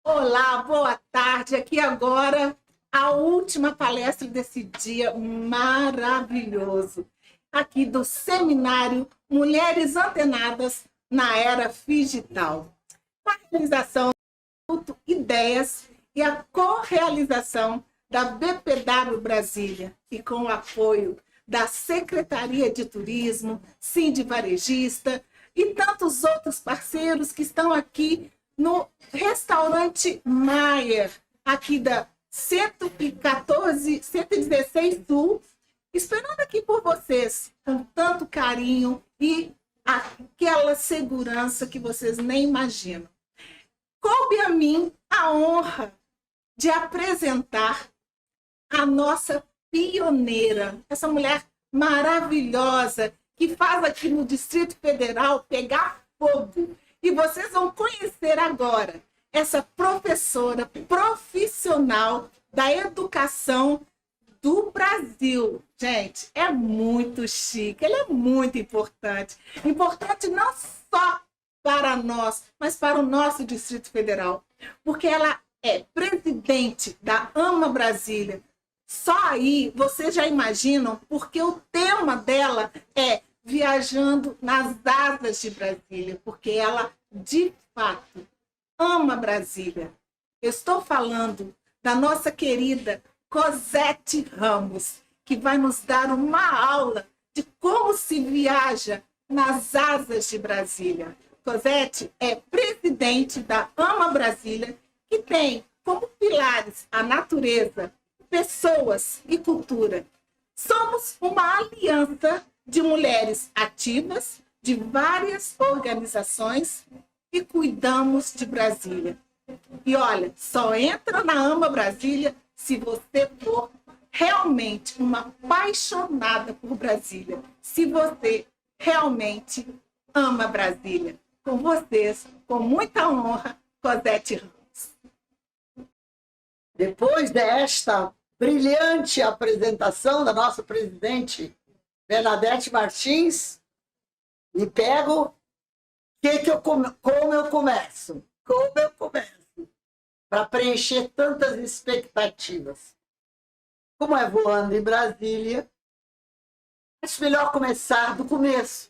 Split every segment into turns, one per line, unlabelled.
Olá, boa tarde. Aqui agora a última palestra desse dia maravilhoso, aqui do seminário Mulheres Antenadas na Era Digital. Com a realização do Instituto Ideias e a co-realização da BPW Brasília e com o apoio da Secretaria de Turismo, Sind Varejista e tantos outros parceiros que estão aqui no restaurante Maier, aqui da 116 Sul, esperando aqui por vocês, com tanto carinho e aquela segurança que vocês nem imaginam. Coube a mim a honra de apresentar a nossa pioneira, essa mulher maravilhosa que faz aqui no Distrito Federal pegar fogo. E vocês vão conhecer agora essa professora profissional da educação do Brasil. Gente, é muito chique, ela é muito importante. Importante não só para nós, mas para o nosso Distrito Federal. Porque ela é presidente da Ama Brasília. Só aí vocês já imaginam, porque o tema dela é Viajando nas Asas de Brasília, porque ela, de fato, ama Brasília. Eu estou falando da nossa querida Cosete Ramos, que vai nos dar uma aula de como se viaja nas asas de Brasília. Cosete é presidente da Ama Brasília, que tem como pilares a natureza, pessoas e cultura. Somos uma aliança de mulheres ativas de várias organizações e cuidamos de Brasília. E olha, só entra na Ama Brasília se você for realmente uma apaixonada por Brasília, se você realmente ama Brasília. Com vocês, com muita honra, Cosete Ramos.
Depois desta brilhante apresentação da nossa presidente Bernadette Martins, me pego, como eu começo? Como eu começo? Para preencher tantas expectativas. Como é voando em Brasília, acho melhor começar do começo.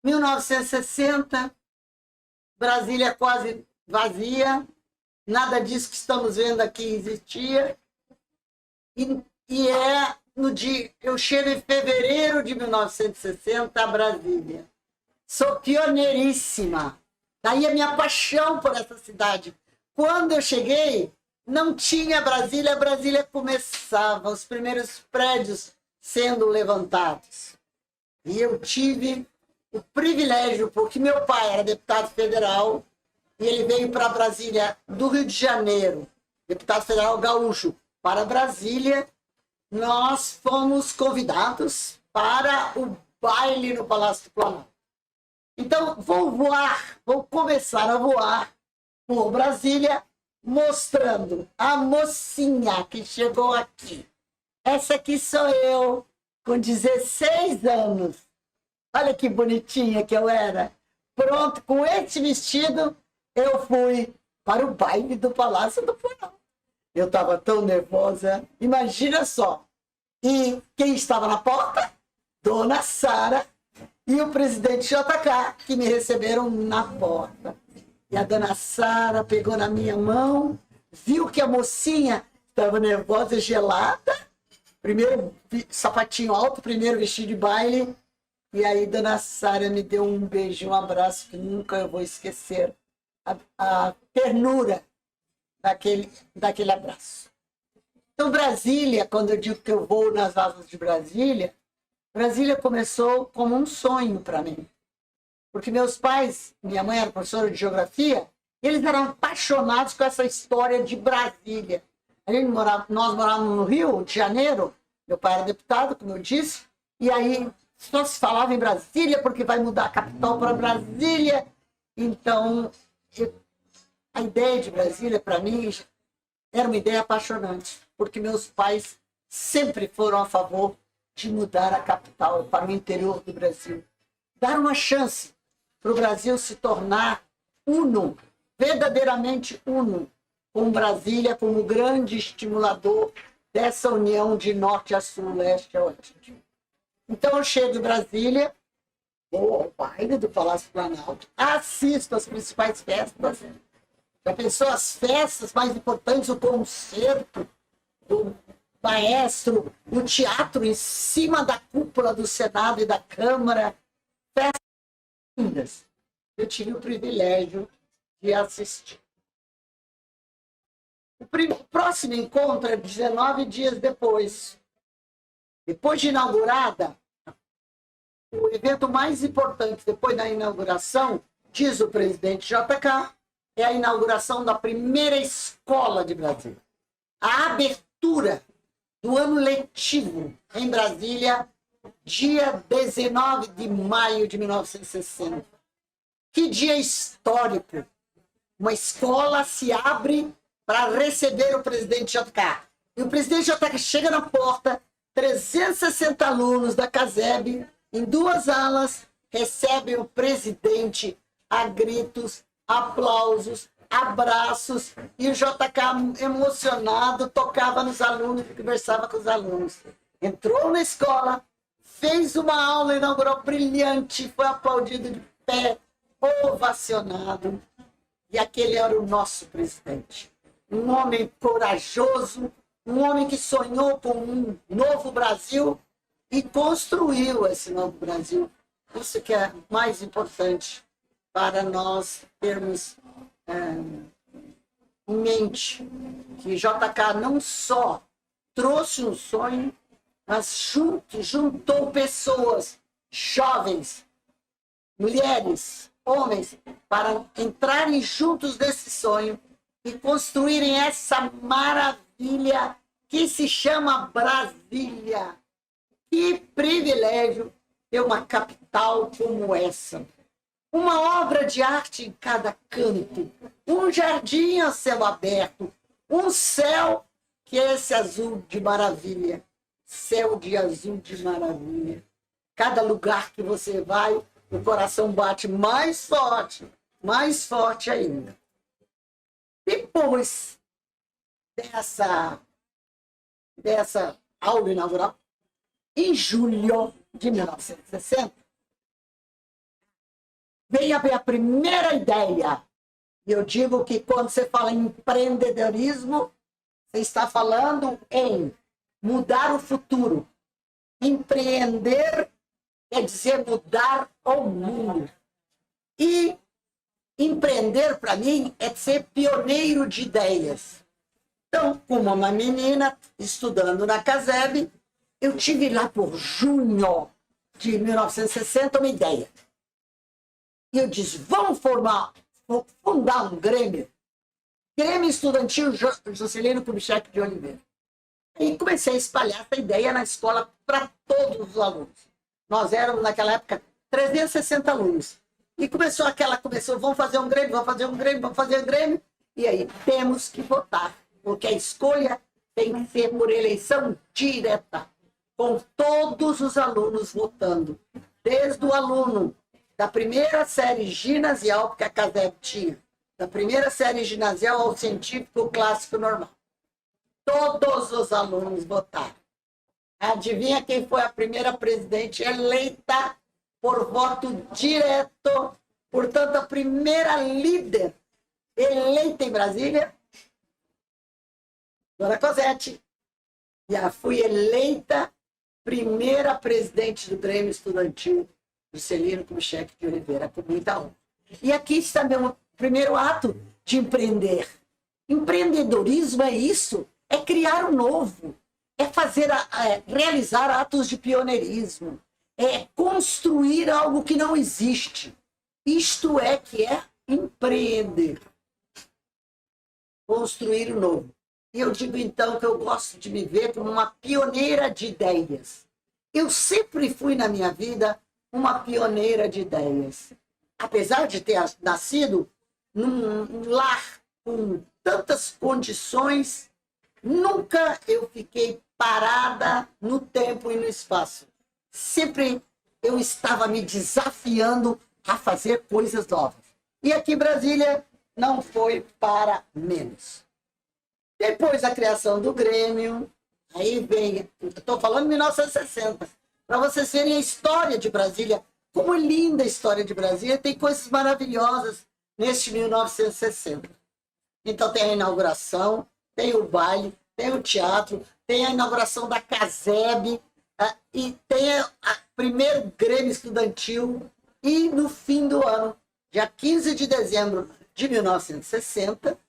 1960, Brasília quase vazia, nada disso que estamos vendo aqui existia. E no dia, eu chego em fevereiro de 1960 a Brasília. Sou pioneiríssima. Daí a minha paixão por essa cidade. Quando eu cheguei, não tinha Brasília, a Brasília começava, os primeiros prédios sendo levantados. E eu tive o privilégio, porque meu pai era deputado federal, e ele veio para Brasília do Rio de Janeiro, deputado federal gaúcho, para Brasília. Nós fomos convidados para o baile no Palácio do Planalto. Então, vou começar a voar por Brasília, mostrando a mocinha que chegou aqui. Essa aqui sou eu, com 16 anos. Olha que bonitinha que eu era. Pronto, com esse vestido, eu fui para o baile do Palácio do Planalto. Eu estava tão nervosa, imagina só. E quem estava na porta? Dona Sara e o presidente JK, que me receberam na porta. E a Dona Sara pegou na minha mão, viu que a mocinha estava nervosa e gelada. Primeiro sapatinho alto, primeiro vestido de baile. E aí Dona Sara me deu um beijo, um abraço que nunca eu vou esquecer. A ternura daquele abraço. Então, Brasília, quando eu digo que eu vou nas asas de Brasília, Brasília começou como um sonho para mim. Porque meus pais, minha mãe era professora de geografia, eles eram apaixonados com essa história de Brasília. Nós morávamos no Rio de Janeiro, meu pai era deputado, como eu disse, e aí só se falava em Brasília porque vai mudar a capital para Brasília. Então, a ideia de Brasília, para mim, era uma ideia apaixonante, porque meus pais sempre foram a favor de mudar a capital para o interior do Brasil. Dar uma chance para o Brasil se tornar uno verdadeiramente uno com Brasília como grande estimulador dessa união de norte a sul, leste a oeste. Então eu chego em Brasília, vou ao baile do Palácio Planalto, assisto às principais festas. Já pensou as festas mais importantes, o concerto do maestro, o teatro em cima da cúpula do Senado e da Câmara, festas lindas. Eu tive o privilégio de assistir. O próximo encontro é 19 dias depois. Depois de inaugurada, o evento mais importante depois da inauguração, diz o presidente JK, é a inauguração da primeira escola de Brasília. A abertura do ano letivo em Brasília, dia 19 de maio de 1960. Que dia histórico! Uma escola se abre para receber o presidente JK. E o presidente JK chega na porta, 360 alunos da CASEB, em 2 alas, recebem o presidente a gritos, aplausos, abraços, e o JK, emocionado, tocava nos alunos, conversava com os alunos. Entrou na escola, fez uma aula inaugural brilhante, foi aplaudido de pé, ovacionado, e aquele era o nosso presidente. Um homem corajoso, um homem que sonhou com um novo Brasil e construiu esse novo Brasil. Isso que é mais importante para nós termos em mente que JK não só trouxe um sonho, mas juntou pessoas, jovens, mulheres, homens, para entrarem juntos nesse sonho e construírem essa maravilha que se chama Brasília. Que privilégio ter uma capital como essa. Uma obra de arte em cada canto, um jardim a céu aberto, um céu que é esse azul de maravilha, céu de azul de maravilha. Cada lugar que você vai, o coração bate mais forte ainda. Depois dessa aula inaugural, em julho de 1960, veio a primeira ideia. E eu digo que quando você fala em empreendedorismo, você está falando em mudar o futuro. Empreender quer dizer mudar o mundo. E empreender, para mim, é ser pioneiro de ideias. Então, como uma menina estudando na CASEB, eu tive lá por junho de 1960 uma ideia. E eu disse, vamos fundar um Grêmio Estudantil Juscelino Kubitschek de Oliveira. E comecei a espalhar essa ideia na escola para todos os alunos. Nós éramos, naquela época, 360 alunos. E começou, vamos fazer um Grêmio, vamos fazer um Grêmio. E aí, temos que votar, porque a escolha tem que ser por eleição direta, com todos os alunos votando. Desde o aluno da primeira série ginasial, porque a CASEB tinha, da primeira série ginasial ao científico clássico normal. Todos os alunos votaram. Adivinha quem foi a primeira presidente eleita por voto direto? Portanto, a primeira líder eleita em Brasília? Dona Cosete. Já fui eleita primeira presidente do Grêmio Estudantil Juscelino Kubitschek de Oliveira, com muita honra. E aqui está meu primeiro ato de empreender. Empreendedorismo é isso, é criar o novo, é realizar atos de pioneirismo, é construir algo que não existe. Isto é que é empreender. Construir o novo. E eu digo, então, que eu gosto de me ver como uma pioneira de ideias. Eu sempre fui, na minha vida, uma pioneira de ideias. Apesar de ter nascido num lar com tantas condições, nunca eu fiquei parada no tempo e no espaço. Sempre eu estava me desafiando a fazer coisas novas. E aqui em Brasília, não foi para menos. Depois da criação do Grêmio, aí vem, estou falando de 1960, para vocês verem a história de Brasília, como é linda a história de Brasília, tem coisas maravilhosas neste 1960. Então tem a inauguração, tem o baile, tem o teatro, tem a inauguração da CASEB, e tem o primeiro Grêmio Estudantil, e no fim do ano, dia 15 de dezembro de 1960,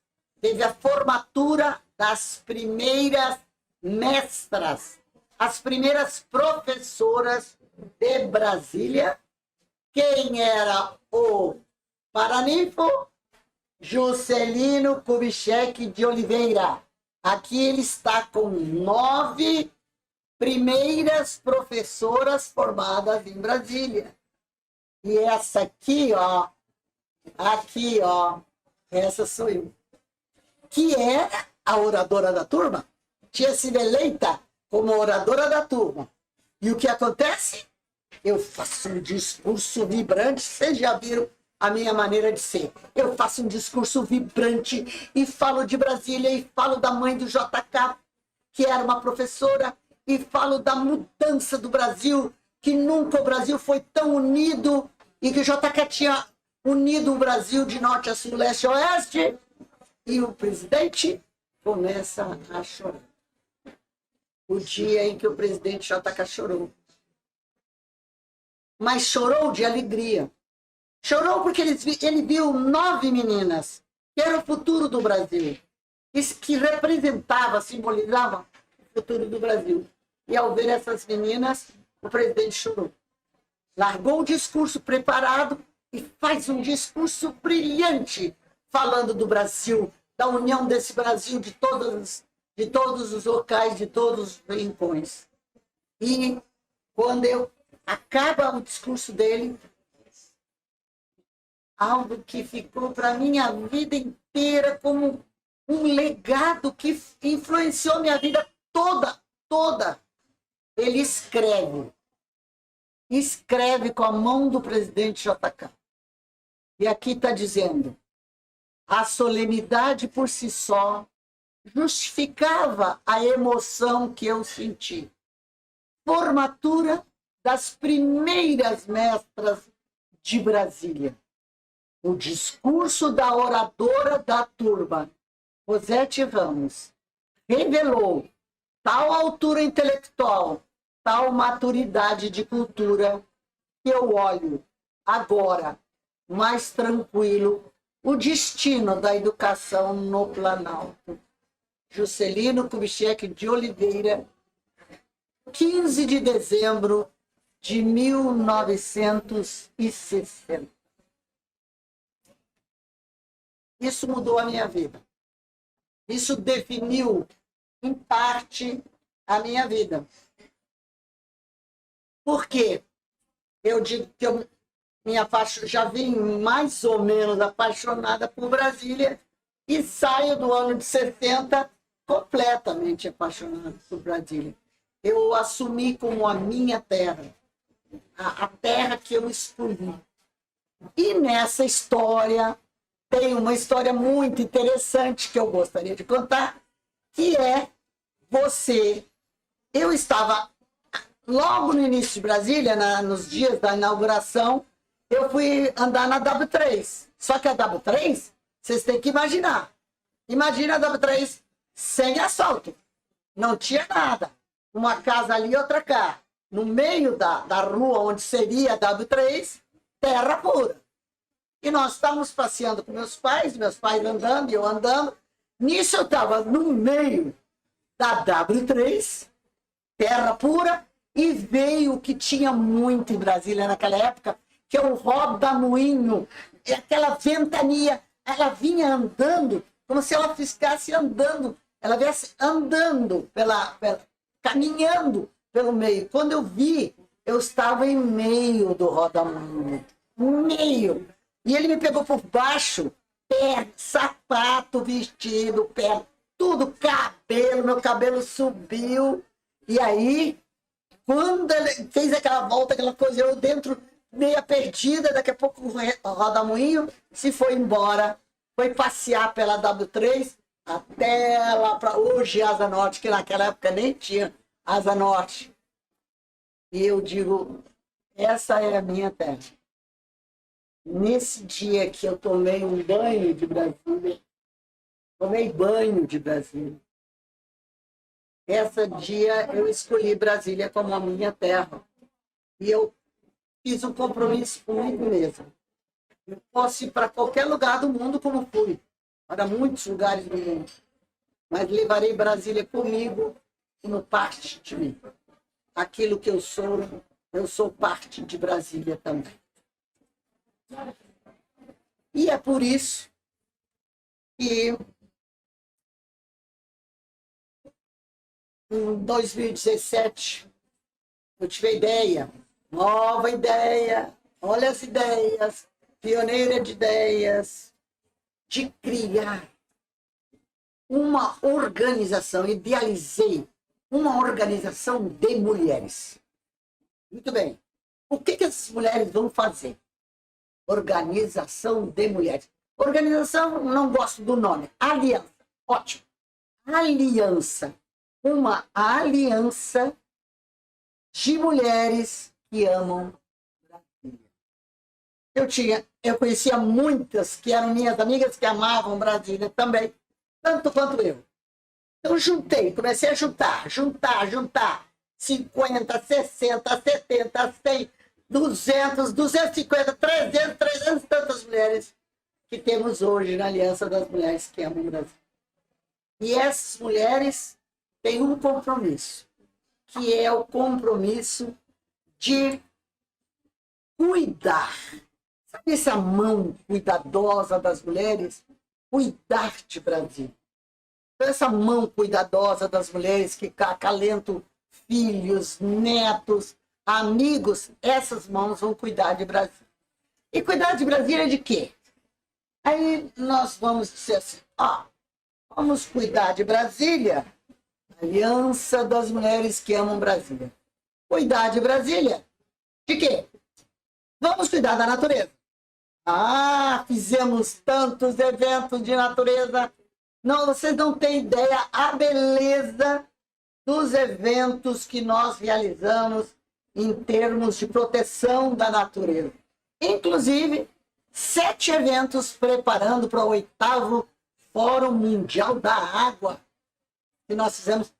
teve a formatura das primeiras mestras, as primeiras professoras de Brasília. Quem era o paraninfo? Juscelino Kubitschek de Oliveira. Aqui ele está com 9 primeiras professoras formadas em Brasília. E essa aqui, ó, essa sou eu. Que é a oradora da turma. Tinha sido eleita como oradora da turma. E o que acontece? Eu faço um discurso vibrante, vocês já viram a minha maneira de ser. Eu faço um discurso vibrante e falo de Brasília e falo da mãe do JK, que era uma professora, e falo da mudança do Brasil, que nunca o Brasil foi tão unido e que o JK tinha unido o Brasil de norte a sul, leste a oeste. E o presidente começa a chorar. O dia em que o presidente JK chorou. Mas chorou de alegria. Chorou porque ele viu 9 meninas, que era o futuro do Brasil. Isso que representava, simbolizava o futuro do Brasil. E ao ver essas meninas, o presidente chorou. Largou o discurso preparado e faz um discurso brilhante, falando do Brasil, da união desse Brasil, de todos os locais, de todos os rincões. E quando acaba o discurso dele, algo que ficou para minha vida inteira como um legado que influenciou minha vida toda. Ele escreve com a mão do presidente JK. E aqui está dizendo: a solenidade por si só justificava a emoção que eu senti. Formatura das primeiras mestras de Brasília. O discurso da oradora da turma, Rosete Ramos, revelou tal altura intelectual, tal maturidade de cultura, que eu olho agora, mais tranquilo, o destino da educação no Planalto. Juscelino Kubitschek de Oliveira, 15 de dezembro de 1960. Isso mudou a minha vida. Isso definiu, em parte, a minha vida. Por quê? Eu digo que eu já vim mais ou menos apaixonada por Brasília e saio do ano de 60 completamente apaixonada por Brasília. Eu assumi como a minha terra, a terra que eu escolhi. E nessa história, tem uma história muito interessante que eu gostaria de contar, que é você. Eu estava, logo no início de Brasília, nos dias da inauguração, eu fui andar na W3. Só que a W3, vocês têm que imaginar. Imagina a W3 sem asfalto. Não tinha nada. Uma casa ali, outra cá. No meio da rua onde seria a W3, terra pura. E nós estávamos passeando com meus pais andando e eu andando. Nisso eu estava no meio da W3, terra pura, e veio o que tinha muito em Brasília naquela época, que é o roda-moinho, e aquela ventania. Ela vinha andando, como se ela ficasse andando, ela viesse andando, caminhando pelo meio. Quando eu vi, eu estava em meio do roda-moinho, no meio. E ele me pegou por baixo, pé, sapato, vestido, pé, tudo, cabelo, meu cabelo subiu. E aí, quando ele fez aquela volta, aquela coisa, eu dentro, meia perdida, daqui a pouco o roda-moinho se foi embora. foi passear pela W3 até lá para hoje Asa Norte, que naquela época nem tinha Asa Norte. E eu digo, essa é a minha terra. Nesse dia que eu tomei um banho de Brasília, tomei banho de Brasília. Esse dia eu escolhi Brasília como a minha terra. E eu fiz um compromisso comigo mesmo. Eu posso ir para qualquer lugar do mundo como fui, para muitos lugares do mundo. Mas levarei Brasília comigo como parte de mim. Aquilo que eu sou parte de Brasília também. E é por isso que em 2017 eu tive a ideia, nova ideia, olha as ideias, pioneira de ideias, de criar uma organização, idealizei uma organização de mulheres. Muito bem. O que essas mulheres vão fazer? Organização de mulheres. Organização, não gosto do nome. Aliança. Ótimo. Aliança. Uma aliança de mulheres que amam Brasília. Eu conhecia muitas que eram minhas amigas que amavam Brasília também, tanto quanto eu. Então comecei a juntar. 50, 60, 70, 100, 200, 250, 300 e tantas mulheres que temos hoje na Aliança das Mulheres que Amam o Brasil. E essas mulheres têm um compromisso, que é o compromisso de cuidar. Sabe essa mão cuidadosa das mulheres? Cuidar de Brasil. Então, essa mão cuidadosa das mulheres que acalentam filhos, netos, amigos, essas mãos vão cuidar de Brasília. E cuidar de Brasília de quê? Aí nós vamos dizer assim, vamos cuidar de Brasília, Aliança das Mulheres que Amam Brasília. Cuidar de Brasília de quê? Vamos cuidar da natureza. Fizemos tantos eventos de natureza. Não, vocês não têm ideia a beleza dos eventos que nós realizamos em termos de proteção da natureza. Inclusive, 7 eventos preparando para o 8º Fórum Mundial da Água. Que nós fizemos.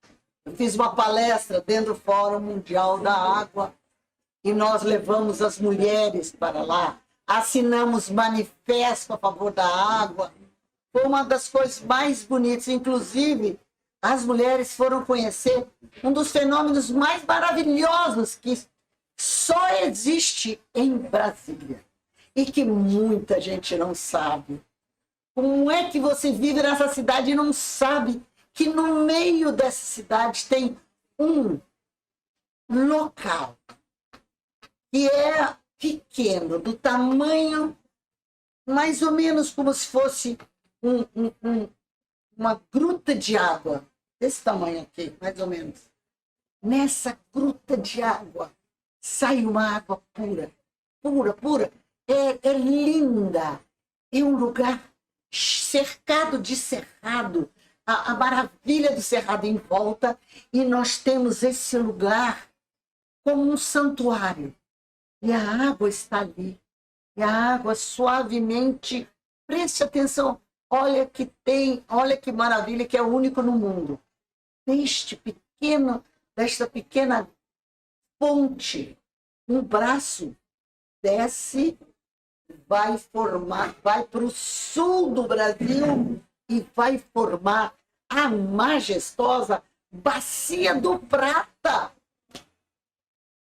Eu fiz uma palestra dentro do Fórum Mundial da Água e nós levamos as mulheres para lá. Assinamos manifesto a favor da água. Foi uma das coisas mais bonitas. Inclusive, as mulheres foram conhecer um dos fenômenos mais maravilhosos que só existe em Brasília e que muita gente não sabe. Como é que você vive nessa cidade e não sabe que no meio dessa cidade tem um local que é pequeno, do tamanho mais ou menos como se fosse uma gruta de água, desse tamanho aqui, mais ou menos. Nessa gruta de água sai uma água pura, pura. É linda. É um lugar cercado de cerrado, a maravilha do cerrado em volta, e nós temos esse lugar como um santuário. E a água está ali. E a água suavemente, preste atenção, olha que maravilha, que é o único no mundo. Desta pequena ponte, um braço desce, vai para o sul do Brasil e vai formar a majestosa Bacia do Prata.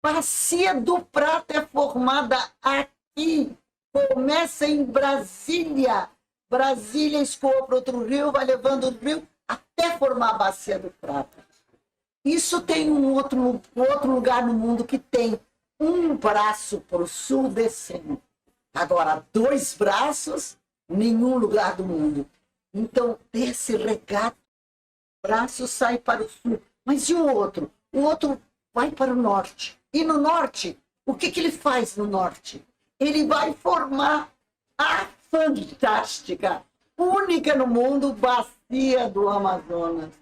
Bacia do Prata é formada aqui, começa em Brasília. Brasília escoa para outro rio, vai levando o rio até formar a Bacia do Prata. Isso tem um outro lugar no mundo que tem um braço para o sul descendo. Agora, 2 braços, nenhum lugar do mundo. Então, desse regato, o braço sai para o sul. Mas e o outro? O outro vai para o norte. E no norte, o que ele faz no norte? Ele vai formar a fantástica única no mundo bacia do Amazonas.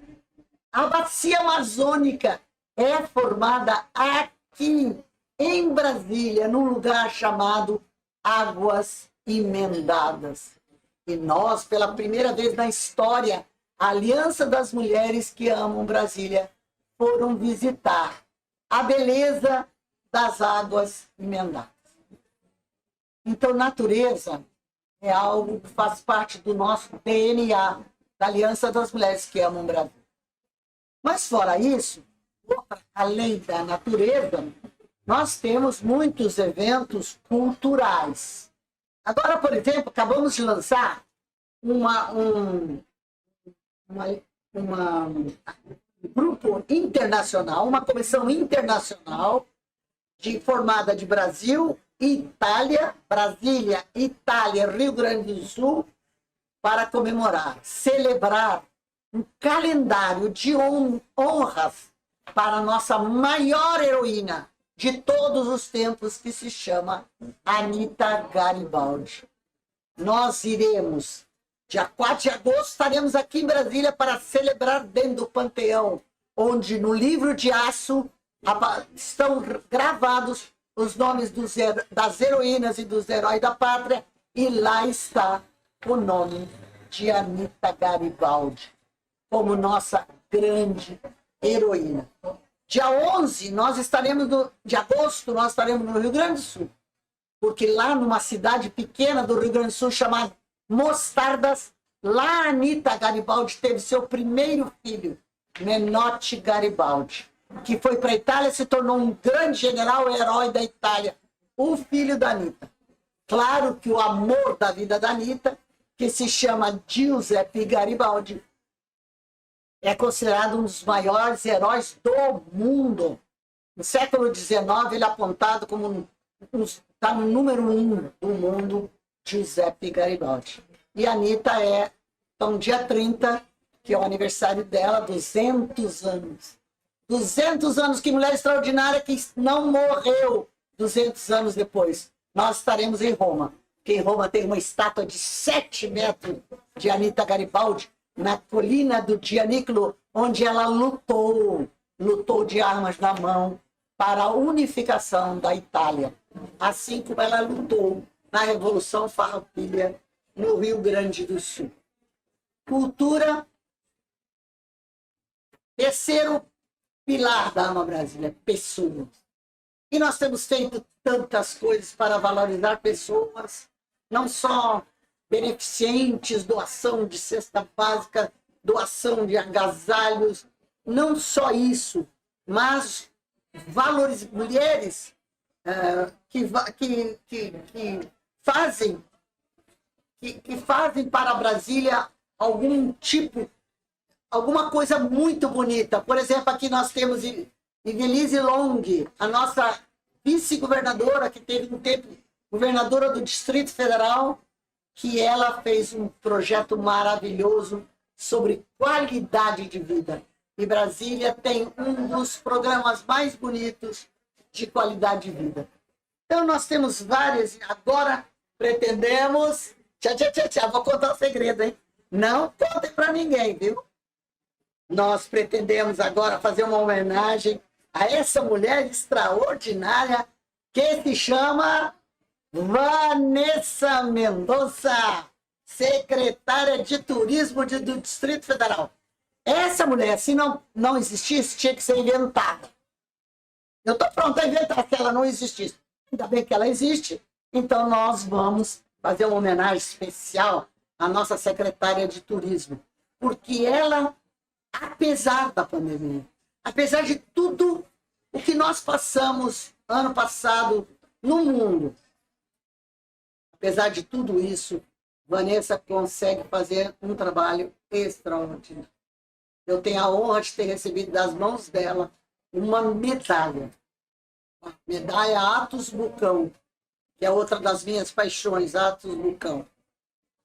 A bacia amazônica é formada aqui, em Brasília, num lugar chamado Águas Emendadas. E nós, pela primeira vez na história, a Aliança das Mulheres que Amam Brasília foram visitar a beleza das águas emendadas. Então, natureza é algo que faz parte do nosso DNA, da Aliança das Mulheres que Amam Brasília. Mas, fora isso, além da natureza, nós temos muitos eventos culturais. Agora, por exemplo, acabamos de lançar um grupo internacional, uma comissão internacional formada de Brasil, Itália, Brasília, Itália, Rio Grande do Sul, para comemorar, celebrar um calendário de honras para a nossa maior heroína de todos os tempos, que se chama Anita Garibaldi. Nós iremos, dia 4 de agosto, estaremos aqui em Brasília para celebrar dentro do Panteão, onde no livro de aço estão gravados os nomes das heroínas e dos heróis da pátria, e lá está o nome de Anita Garibaldi, como nossa grande heroína. Dia 11 de agosto, nós estaremos no Rio Grande do Sul, porque lá numa cidade pequena do Rio Grande do Sul, chamada Mostardas, lá a Anita Garibaldi teve seu primeiro filho, Menotti Garibaldi, que foi para a Itália, se tornou um grande general, herói da Itália, o filho da Anita. Claro que o amor da vida da Anita, que se chama Giuseppe Garibaldi, é considerado um dos maiores heróis do mundo. No século XIX, ele é apontado como está no número 1 do mundo, Giuseppe Garibaldi. E a Anita então, dia 30, que é o aniversário dela, 200 anos. 200 anos, que mulher extraordinária que não morreu 200 anos depois. Nós estaremos em Roma, porque em Roma tem uma estátua de 7 metros de Anita Garibaldi, na colina do Gianicolo, onde ela lutou de armas na mão para a unificação da Itália, assim como ela lutou na Revolução Farroupilha no Rio Grande do Sul. Cultura, terceiro pilar da Ama Brasília, pessoas. E nós temos feito tantas coisas para valorizar pessoas, não só beneficentes, doação de cesta básica, doação de agasalhos, não só isso, mas valores, mulheres que fazem para Brasília alguma coisa muito bonita. Por exemplo, aqui nós temos Ivelisse Long, a nossa vice-governadora, que teve um tempo governadora do Distrito Federal, que ela fez um projeto maravilhoso sobre qualidade de vida. E Brasília tem um dos programas mais bonitos de qualidade de vida. Então, nós temos várias. Agora, pretendemos... Vou contar um segredo, hein? Não contem para ninguém, viu? Nós pretendemos agora fazer uma homenagem a essa mulher extraordinária que se chama Vanessa Mendonça, secretária de Turismo do Distrito Federal. Essa mulher, se não existisse, tinha que ser inventada. Eu estou pronta a inventar se ela não existisse. Ainda bem que ela existe, então nós vamos fazer uma homenagem especial à nossa secretária de Turismo, porque ela, apesar da pandemia, apesar de tudo o que nós passamos ano passado no mundo, apesar de tudo isso, Vanessa consegue fazer um trabalho extraordinário. Eu tenho a honra de ter recebido das mãos dela uma medalha. A medalha Atos Bucão, que é outra das minhas paixões, Atos Bucão.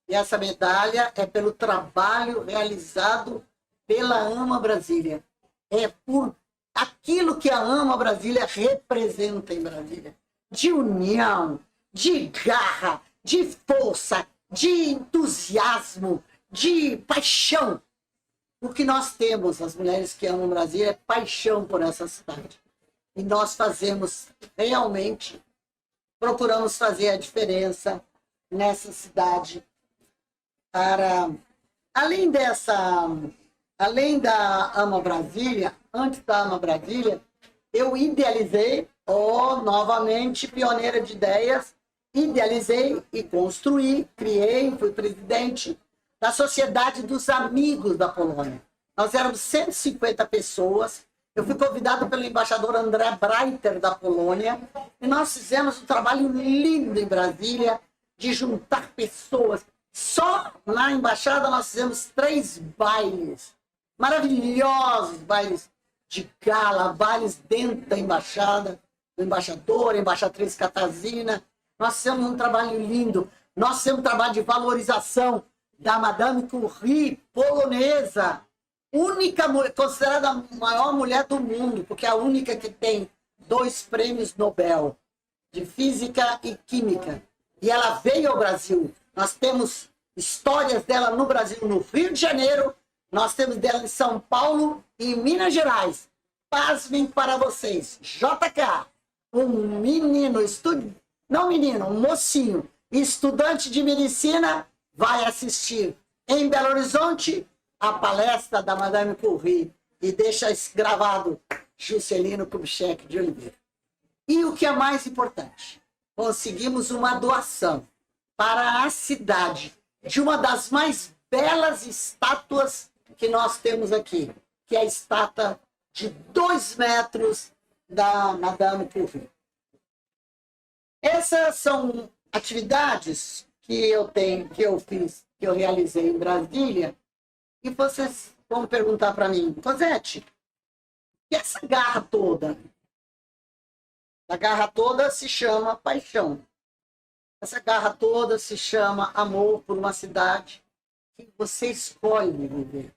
E essa medalha é pelo trabalho realizado pela Ama Brasília. É por aquilo que a Ama Brasília representa em Brasília. De união, de garra, de força, de entusiasmo, de paixão. O que nós temos, as mulheres que amam Brasília, é paixão por essa cidade. E nós fazemos realmente, procuramos fazer a diferença nessa cidade. Além da Ama Brasília, antes da Ama Brasília, eu idealizei, novamente, pioneira de ideias, idealizei e construí, criei, fui presidente da Sociedade dos Amigos da Polônia. Nós éramos 150 pessoas. Eu fui convidado pelo embaixador André Breiter, da Polônia, e nós fizemos um trabalho lindo em Brasília, de juntar pessoas. Só na embaixada nós fizemos 3 bailes, maravilhosos bailes de gala, bailes dentro da embaixada, do embaixador, a embaixatriz Katarzyna. Nós fizemos um trabalho lindo. Nós fizemos um trabalho de valorização da Madame Curie, polonesa, considerada a maior mulher do mundo, porque é a única que tem 2 prêmios Nobel de Física e Química. E ela veio ao Brasil. Nós temos histórias dela no Brasil, no Rio de Janeiro, nós temos dela em São Paulo e em Minas Gerais. Pasmem para vocês, JK, um menino, um mocinho, estudante de medicina, vai assistir em Belo Horizonte a palestra da Madame Curie e deixa gravado Juscelino Kubitschek de Oliveira. E o que é mais importante, conseguimos uma doação para a cidade de uma das mais belas estátuas que nós temos aqui, que é a estátua de 2 metros da Madame Curie. Essas são atividades que eu fiz, que eu realizei em Brasília, e vocês vão perguntar para mim, Cosete, e essa garra toda? A garra toda se chama paixão. Essa garra toda se chama amor por uma cidade que você escolhe viver.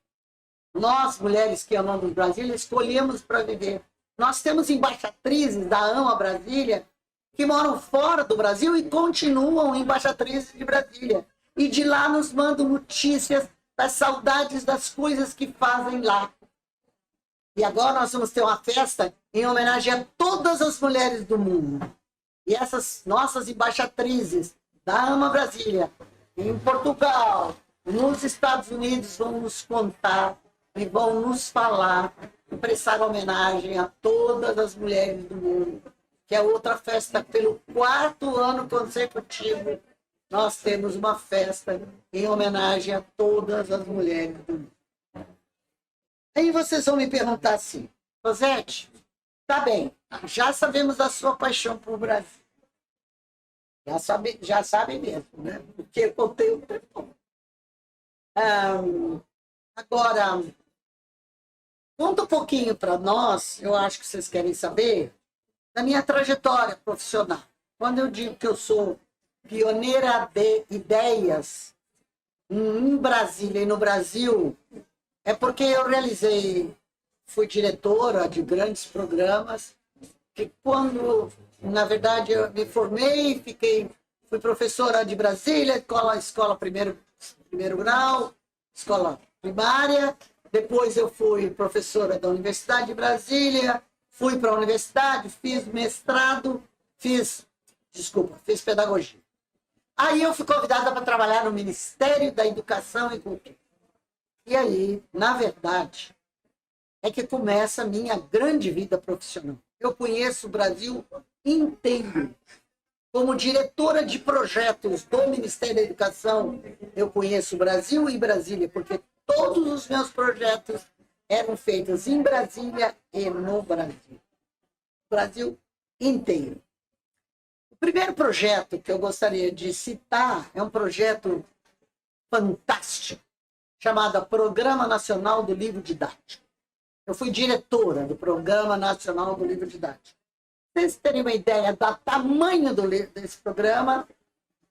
Nós, mulheres que amamos Brasília, escolhemos para viver. Nós temos embaixatrizes da Ama Brasília que moram fora do Brasil e continuam embaixatrizes de Brasília. E de lá nos mandam notícias das saudades das coisas que fazem lá. E agora nós vamos ter uma festa em homenagem a todas as mulheres do mundo. E essas nossas embaixatrizes da Ama Brasília, em Portugal, nos Estados Unidos, vão nos contar e vão nos falar e prestar homenagem a todas as mulheres do mundo, que é outra festa. Pelo 4º ano consecutivo, nós temos uma festa em homenagem a todas as mulheres do mundo. Aí vocês vão me perguntar assim, Cosete, tá bem, já sabemos da sua paixão por Brasil. Já sabem mesmo, né? Porque eu contei o tempo. Agora, conta um pouquinho para nós, eu acho que vocês querem saber, da minha trajetória profissional. Quando eu digo que eu sou pioneira de ideias em Brasília e no Brasil, é porque eu fui diretora de grandes programas, que quando, na verdade, eu me formei, fui professora de Brasília, escola primeiro grau, escola primária, depois eu fui professora da Universidade de Brasília, fui para a universidade, fiz mestrado, fiz pedagogia. Aí eu fui convidada para trabalhar no Ministério da Educação e Cultura. E aí, na verdade, é que começa a minha grande vida profissional. Eu conheço o Brasil inteiro. Como diretora de projetos do Ministério da Educação, eu conheço o Brasil e Brasília, porque todos os meus projetos eram feitos em Brasília e no Brasil. O Brasil inteiro. O primeiro projeto que eu gostaria de citar é um projeto fantástico, chamado Programa Nacional do Livro Didático. Eu fui diretora do Programa Nacional do Livro Didático. Para vocês terem uma ideia do tamanho desse programa,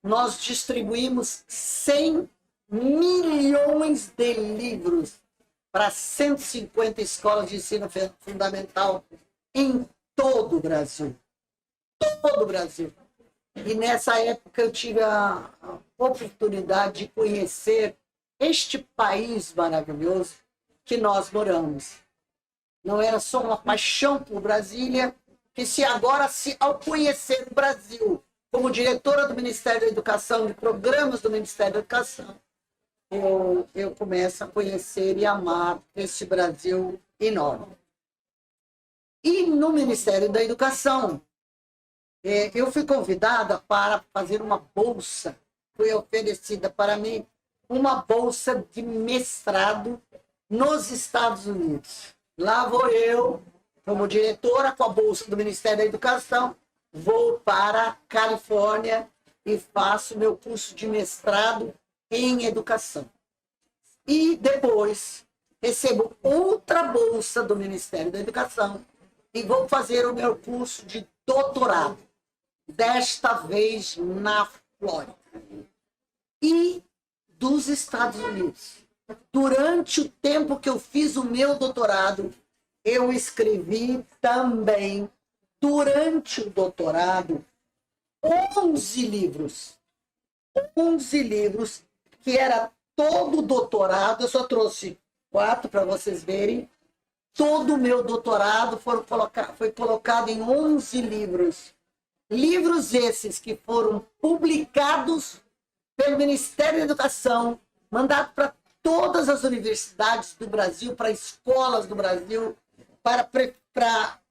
nós distribuímos 100 milhões de livros para 150 escolas de ensino fundamental em todo o Brasil. Todo o Brasil. E nessa época eu tive a oportunidade de conhecer este país maravilhoso que nós moramos. Não era só uma paixão por Brasília, que se agora, ao conhecer o Brasil como diretora do Ministério da Educação, de programas do Ministério da Educação, eu começo a conhecer e amar esse Brasil enorme. E no Ministério da Educação, eu fui convidada para fazer uma bolsa, foi oferecida para mim uma bolsa de mestrado nos Estados Unidos. Lá vou eu, como diretora, com a bolsa do Ministério da Educação, vou para a Califórnia e faço meu curso de mestrado em educação. E depois recebo outra bolsa do Ministério da Educação e vou fazer o meu curso de doutorado, desta vez na Flórida. E dos Estados Unidos. Durante o tempo que eu fiz o meu doutorado, eu escrevi também, durante o doutorado, 11 livros. 11 livros, que era todo o doutorado, eu só trouxe 4 para vocês verem. Todo o meu doutorado foi colocado em 11 livros. Livros esses que foram publicados pelo Ministério da Educação, mandados para todas as universidades do Brasil, para escolas do Brasil, para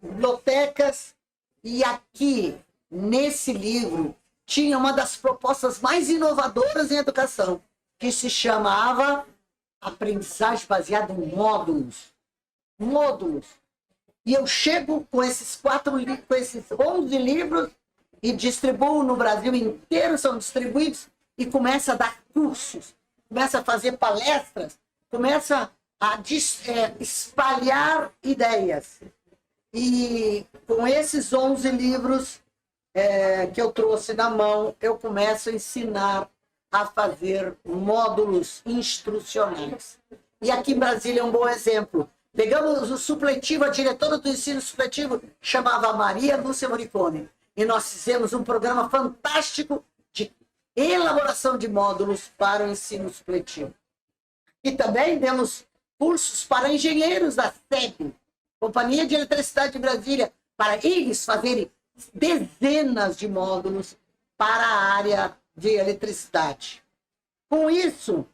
bibliotecas. E aqui, nesse livro, tinha uma das propostas mais inovadoras em educação, que se chamava aprendizagem baseada em módulos. Módulos. E eu chego com esses 11 livros e distribuo no Brasil inteiro, são distribuídos, e começa a dar cursos, começa a fazer palestras, começa a espalhar ideias. E com esses 11 livros que eu trouxe na mão, eu começo a ensinar a fazer módulos instrucionais. E aqui em Brasília é um bom exemplo. Pegamos o supletivo, a diretora do ensino supletivo chamava Maria Lúcia Moricone. E nós fizemos um programa fantástico de elaboração de módulos para o ensino supletivo. E também demos cursos para engenheiros da SEB, Companhia de Eletricidade de Brasília, para eles fazerem dezenas de módulos para a área de eletricidade. Com isso,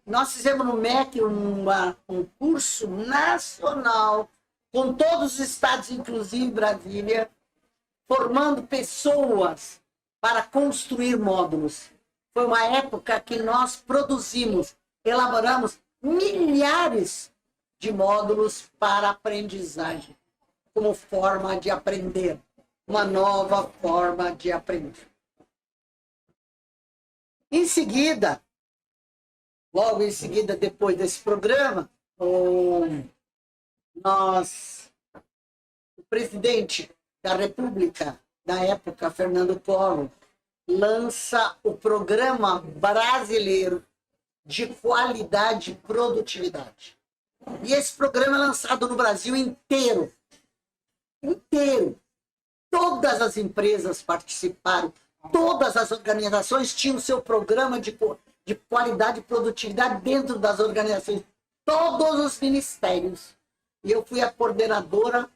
nós fizemos no MEC um curso nacional com todos os estados, inclusive Brasília, formando pessoas para construir módulos. Foi uma época que nós produzimos, elaboramos milhares de módulos para aprendizagem, como forma de aprender, uma nova forma de aprender. Em seguida, logo em seguida, depois desse programa, o presidente da República, da época, Fernando Collor, lança o Programa Brasileiro de Qualidade e Produtividade. E esse programa é lançado no Brasil inteiro. Inteiro. Todas as empresas participaram, todas as organizações tinham seu programa de qualidade e produtividade dentro das organizações, todos os ministérios. E eu fui a coordenadora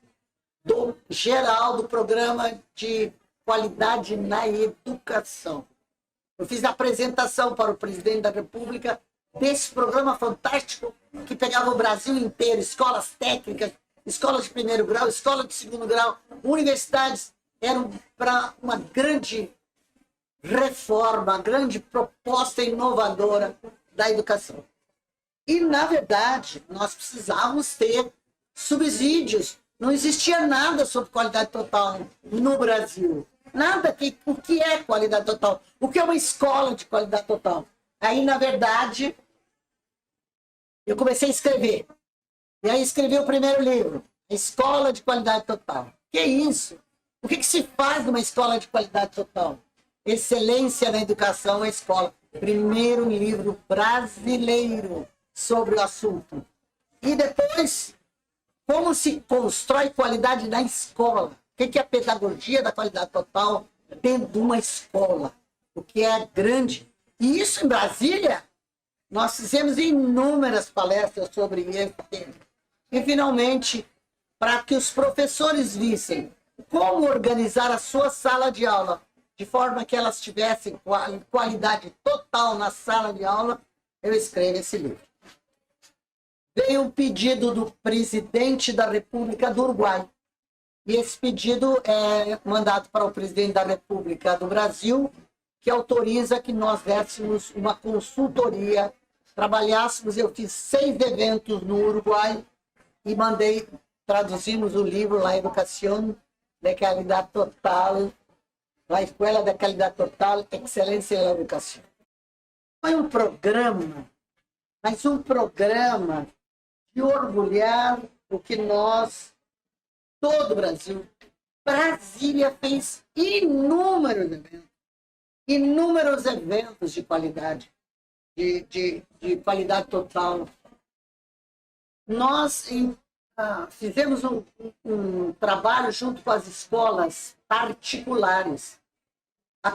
geral do programa de qualidade na educação. Eu fiz a apresentação para o presidente da República desse programa fantástico que pegava o Brasil inteiro, escolas técnicas, escolas de primeiro grau, escolas de segundo grau, universidades. Eram para uma grande reforma, grande proposta inovadora da educação. E, na verdade, nós precisávamos ter subsídios. Não existia nada sobre qualidade total no Brasil. Nada. O que é qualidade total? O que é uma escola de qualidade total? Aí, na verdade, eu comecei a escrever. E aí escrevi o primeiro livro, Escola de Qualidade Total. Que é isso? O que se faz numa escola de qualidade total? Excelência na Educação, a Escola. Primeiro livro brasileiro sobre o assunto. E depois, como se constrói qualidade na escola. que é a pedagogia da qualidade total dentro de uma escola, o que é grande. E isso em Brasília, nós fizemos inúmeras palestras sobre esse tema. E, finalmente, para que os professores vissem como organizar a sua sala de aula, de forma que elas tivessem qualidade total na sala de aula, eu escrevo esse livro. Veio um pedido do presidente da República do Uruguai. E esse pedido é mandado para o presidente da República do Brasil, que autoriza que nós dessemos uma consultoria, trabalhássemos. Eu fiz 6 eventos no Uruguai e traduzimos o livro La Educación de Calidad Total, La Escuela de Calidad Total, Excelência en la Educación. Foi um programa, mas um programa de orgulhar o que nós, todo o Brasil, Brasília fez inúmeros eventos de qualidade, de qualidade total. Nós fizemos um trabalho junto com as escolas particulares.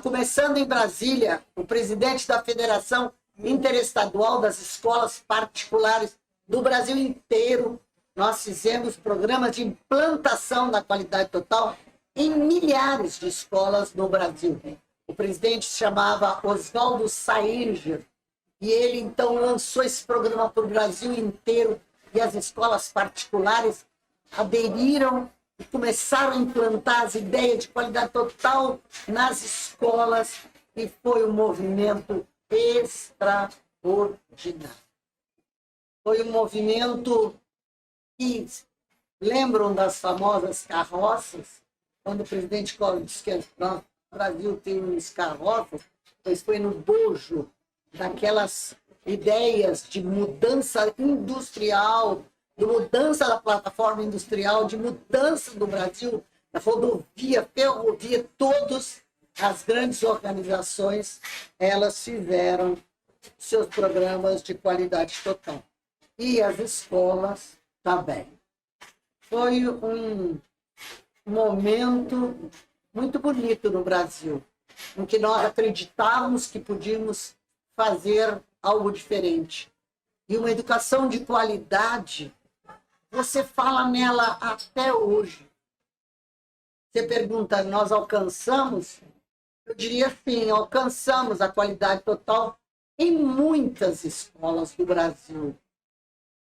Começando em Brasília, o presidente da Federação Interestadual das Escolas Particulares do Brasil inteiro, nós fizemos programas de implantação da qualidade total em milhares de escolas no Brasil. O presidente se chamava Oswaldo Sainger, e ele então lançou esse programa para o Brasil inteiro, e as escolas particulares aderiram e começaram a implantar as ideias de qualidade total nas escolas, e foi um movimento extraordinário. Foi um movimento que, lembram das famosas carroças? Quando o presidente Collor disse que o Brasil tem uns carroças, pois foi no bojo daquelas ideias de mudança industrial, de mudança da plataforma industrial, de mudança do Brasil, da rodovia, ferrovia, todas as grandes organizações, elas fizeram seus programas de qualidade total. E as escolas também. Foi um momento muito bonito no Brasil, em que nós acreditávamos que podíamos fazer algo diferente. E uma educação de qualidade, você fala nela até hoje. Você pergunta, nós alcançamos? Eu diria sim, alcançamos a qualidade total em muitas escolas do Brasil.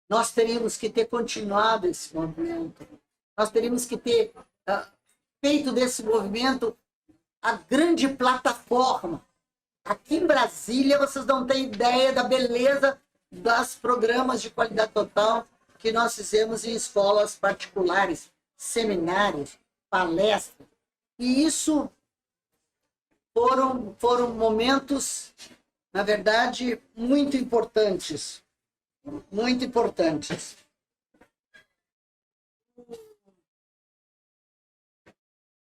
Nós teríamos que ter continuado esse movimento. Nós teríamos que ter feito desse movimento a grande plataforma. Aqui em Brasília, vocês não têm ideia da beleza dos programas de qualidade total que nós fizemos em escolas particulares, seminários, palestras. E isso foram momentos, na verdade, muito importantes. Muito importantes.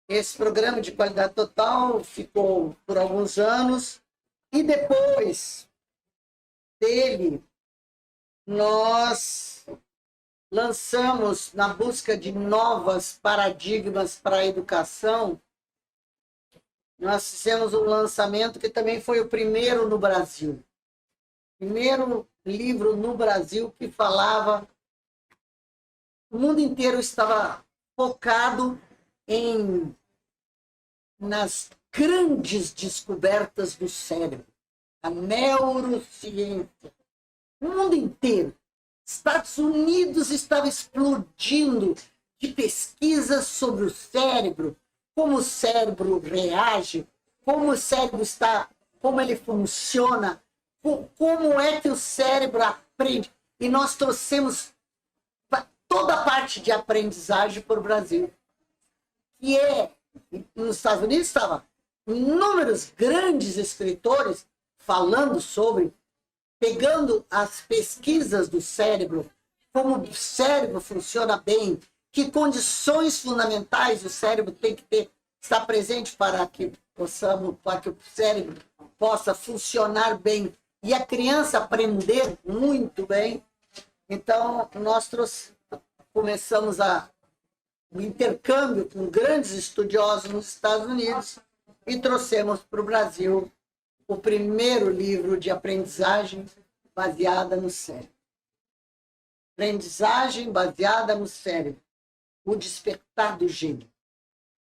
Esse programa de qualidade total ficou por alguns anos, e depois dele nós lançamos, na busca de novos paradigmas para a educação, nós fizemos um lançamento que também foi o primeiro no Brasil. Primeiro livro no Brasil que falava, o mundo inteiro estava focado nas grandes descobertas do cérebro, a neurociência. O mundo inteiro. Estados Unidos estava explodindo de pesquisas sobre o cérebro, como o cérebro reage, como o cérebro está, como ele funciona, como é que o cérebro aprende. E nós trouxemos toda a parte de aprendizagem para o Brasil. E nos Estados Unidos estavam inúmeros grandes escritores falando sobre, pegando as pesquisas do cérebro, como o cérebro funciona bem, que condições fundamentais o cérebro tem que ter, estar presente para que o cérebro possa funcionar bem e a criança aprender muito bem. Então, nós começamos a o intercâmbio com grandes estudiosos nos Estados Unidos e trouxemos para o Brasil o primeiro livro de aprendizagem baseada no cérebro. Aprendizagem baseada no cérebro. O despertar do gênio.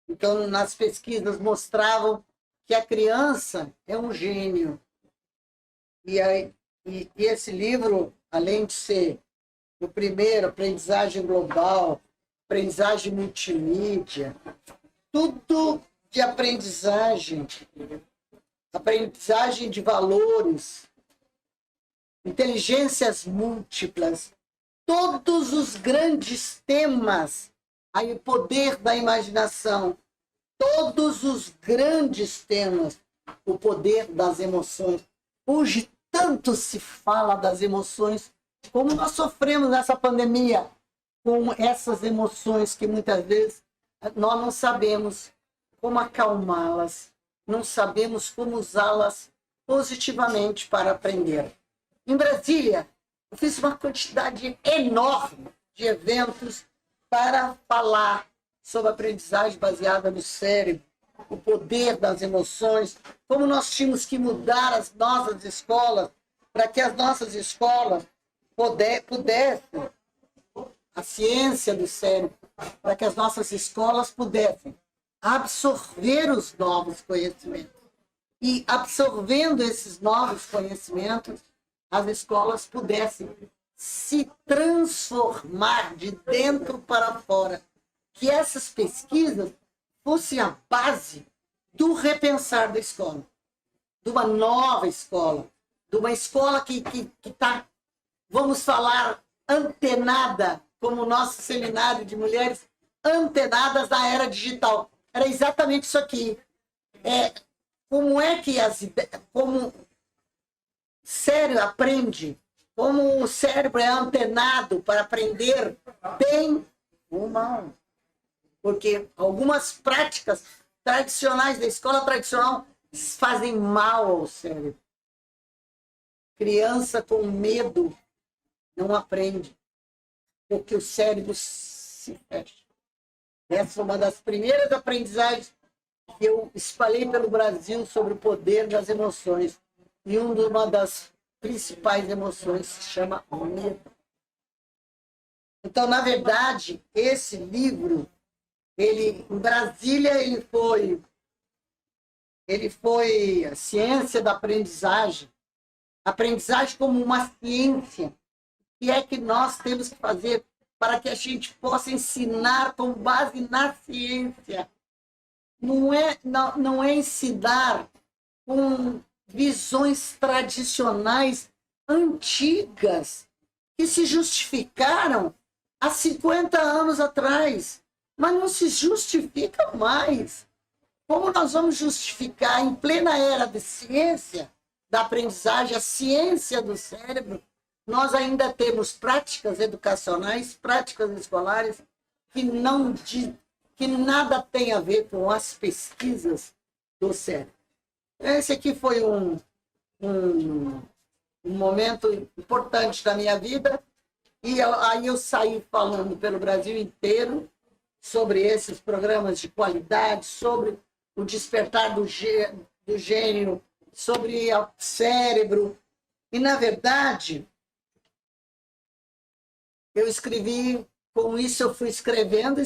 Então, nas pesquisas mostravam que a criança é um gênio. E esse livro, além de ser o primeiro, aprendizagem global, aprendizagem multimídia, tudo de aprendizagem de valores, inteligências múltiplas, todos os grandes temas, aí o poder da imaginação, todos os grandes temas, o poder das emoções. Hoje tanto se fala das emoções, como nós sofremos nessa pandemia, com essas emoções que muitas vezes nós não sabemos como acalmá-las, não sabemos como usá-las positivamente para aprender. Em Brasília, eu fiz uma quantidade enorme de eventos para falar sobre aprendizagem baseada no cérebro, o poder das emoções, como nós tínhamos que mudar as nossas escolas para que as nossas escolas pudessem, a ciência do cérebro, para que as nossas escolas pudessem absorver os novos conhecimentos. E absorvendo esses novos conhecimentos, as escolas pudessem se transformar de dentro para fora. Que essas pesquisas fossem a base do repensar da escola, de uma nova escola, de uma escola que está, vamos falar, antenada, como o nosso seminário de mulheres, antenadas na era digital. Era exatamente isso aqui. Como é que como o cérebro aprende, como o cérebro é antenado para aprender bem ou mal. Porque algumas práticas tradicionais da escola tradicional fazem mal ao cérebro. Criança com medo não aprende, porque o cérebro se fecha. Essa é uma das primeiras aprendizagens que eu espalhei pelo Brasil sobre o poder das emoções. E uma das principais emoções se chama medo. Então, na verdade, esse livro, em Brasília, ele foi a ciência da aprendizagem como uma ciência. O que é que nós temos que fazer para que a gente possa ensinar com base na ciência? Não é ensinar com visões tradicionais antigas que se justificaram há 50 anos atrás, mas não se justifica mais. Como nós vamos justificar em plena era de ciência, da aprendizagem, a ciência do cérebro, nós ainda temos práticas educacionais, práticas escolares que nada tem a ver com as pesquisas do cérebro. Esse aqui foi um momento importante da minha vida, e aí eu saí falando pelo Brasil inteiro sobre esses programas de qualidade, sobre o despertar do gênio, sobre o cérebro. E, na verdade, eu escrevi, com isso eu fui escrevendo,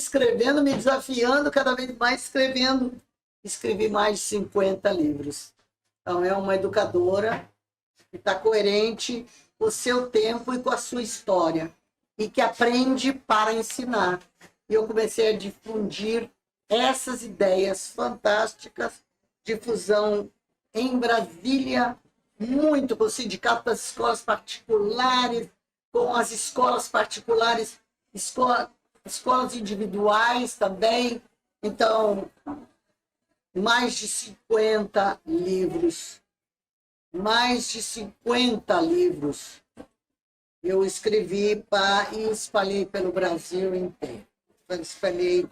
me desafiando cada vez mais, escrevendo. Escrevi mais de 50 livros. Então, é uma educadora que está coerente com o seu tempo e com a sua história, e que aprende para ensinar. E eu comecei a difundir essas ideias fantásticas, difusão em Brasília, muito com o Sindicato das Escolas Particulares, com as escolas particulares, escolas individuais também. Então, mais de 50 livros. Mais de 50 livros eu escrevi e espalhei pelo Brasil inteiro. Espalhei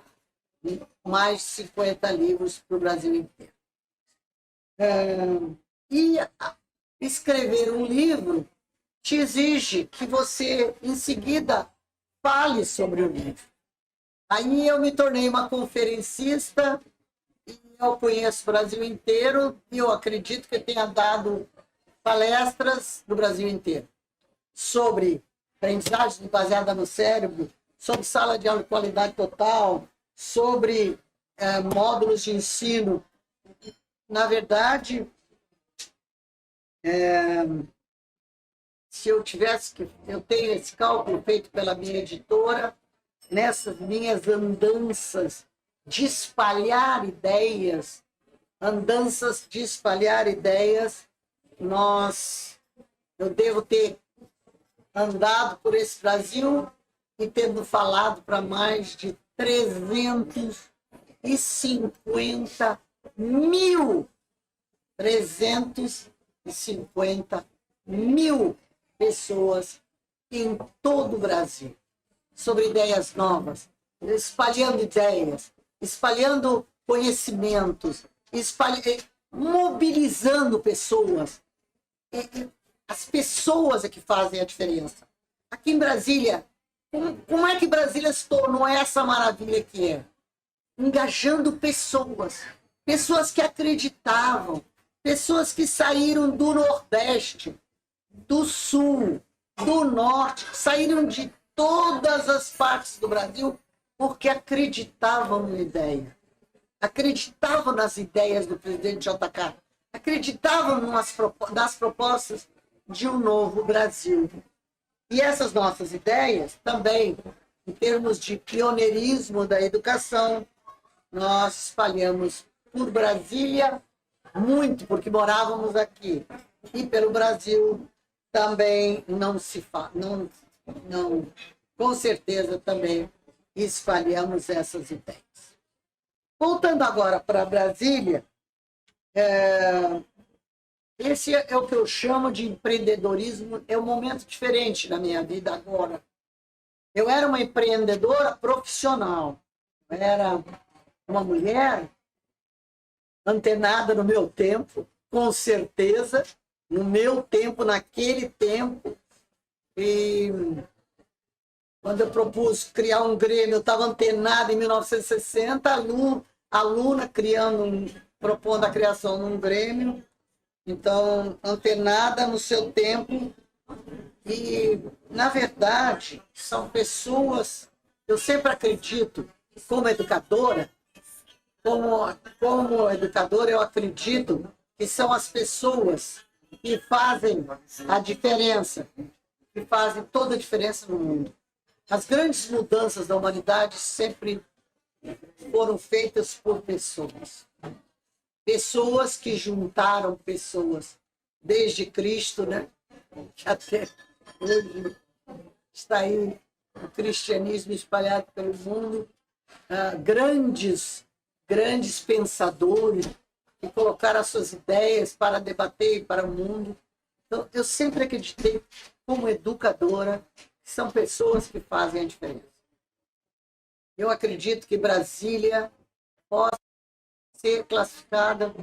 mais de 50 livros para o Brasil inteiro. E escrever um livro te exige que você, em seguida, fale sobre o livro. Aí eu me tornei uma conferencista, e eu conheço o Brasil inteiro, e eu acredito que tenha dado palestras no Brasil inteiro sobre aprendizagem baseada no cérebro, sobre sala de aula de qualidade total, sobre módulos de ensino. Na verdade, se eu tivesse que... Eu tenho esse cálculo feito pela minha editora, nessas minhas andanças de espalhar ideias, eu devo ter andado por esse Brasil e tendo falado para mais de 350 mil pessoas em todo o Brasil, sobre ideias novas, espalhando ideias, espalhando conhecimentos, mobilizando pessoas. As pessoas é que fazem a diferença. Aqui em Brasília, como é que Brasília se tornou essa maravilha que é? Engajando pessoas, pessoas que acreditavam, pessoas que saíram do Nordeste, do Sul, do Norte, saíram de todas as partes do Brasil porque acreditavam na ideia, acreditavam nas ideias do presidente JK, acreditavam nas propostas de um novo Brasil. E essas nossas ideias também, em termos de pioneirismo da educação, nós espalhamos por Brasília muito, porque morávamos aqui, e pelo Brasil também com certeza também espalhamos essas ideias. Voltando agora para Brasília, esse é o que eu chamo de empreendedorismo, é um momento diferente na minha vida agora. Eu era uma empreendedora profissional, eu era uma mulher antenada no meu tempo, com certeza, no meu tempo, naquele tempo. E quando eu propus criar um Grêmio, eu estava antenada em 1960, aluna propondo a criação de um Grêmio. Então, antenada no seu tempo. E, na verdade, são pessoas... Eu sempre acredito, como educadora, eu acredito que são as pessoas que fazem a diferença, que fazem toda a diferença no mundo. As grandes mudanças da humanidade sempre foram feitas por pessoas. Pessoas que juntaram pessoas, desde Cristo, né? Que até hoje está aí o cristianismo espalhado pelo mundo, grandes pensadores que colocaram as suas ideias para debater para o mundo. Então, eu sempre acreditei, como educadora, que são pessoas que fazem a diferença. Eu acredito que Brasília possa ser classificada